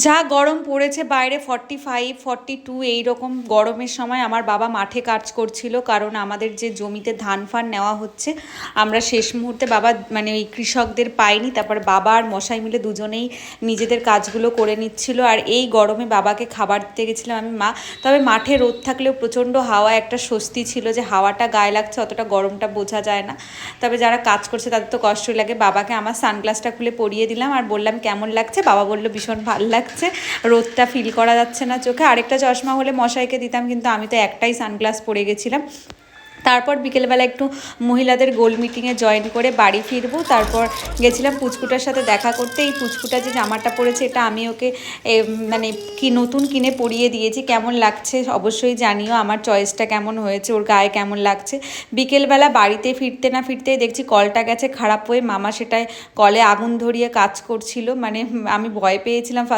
যা গরম পড়েছে বাইরে 45-42 এইরকম গরমের সময় আমার বাবা মাঠে কাজ করছিল, কারণ আমাদের যে জমিতে ধান ফান নেওয়া হচ্ছে আমরা শেষ মুহূর্তে বাবা মানে ওই কৃষকদের পাইনি, তারপর বাবা আর মশাই মিলে দুজনেই নিজেদের কাজগুলো করে নিচ্ছিল। আর এই গরমে বাবাকে খাবার দিতে গেছিলাম আমি মা। তবে মাঠে রোদ থাকলেও প্রচণ্ড হাওয়া, একটা স্বস্তি ছিল যে হাওয়াটা গায়ে লাগছে, অতটা গরমটা বোঝা যায় না। তবে যারা কাজ করছে তাদের তো কষ্টই লাগে। বাবাকে আমার সানগ্লাসটা খুলে পরিয়ে দিলাম আর বললাম কেমন লাগছে, বাবা বললো ভীষণ ভালো লাগছে, রোদটা ফিল করা যাচ্ছে না চোখে। আরেকটা চশমা হলে মশাইকে দিতাম, কিন্তু আমি তো একটাই সানগ্লাস পরে গেছিলাম। তারপর বিকেলবেলা একটু মহিলাদের গোল মিটিংয়ে জয়েন করে বাড়ি ফিরবো। তারপর গেছিলাম পুচকুটার সাথে দেখা করতে। এই পুচকুটা যে জামাটা পরেছে এটা আমি ওকে মানে কি নতুন কিনে পরিয়ে দিয়েছি। কেমন লাগছে অবশ্যই জানিও, আমার চয়েসটা কেমন হয়েছে, ওর গায়ে কেমন লাগছে। বিকেলবেলা বাড়িতে ফিরতে না ফিরতেই দেখছি কলটা গেছে খারাপ হয়ে, মামা সেটায় কলে আগুন ধরিয়ে কাজ করছিল। মানে আমি ভয় পেয়েছিলাম।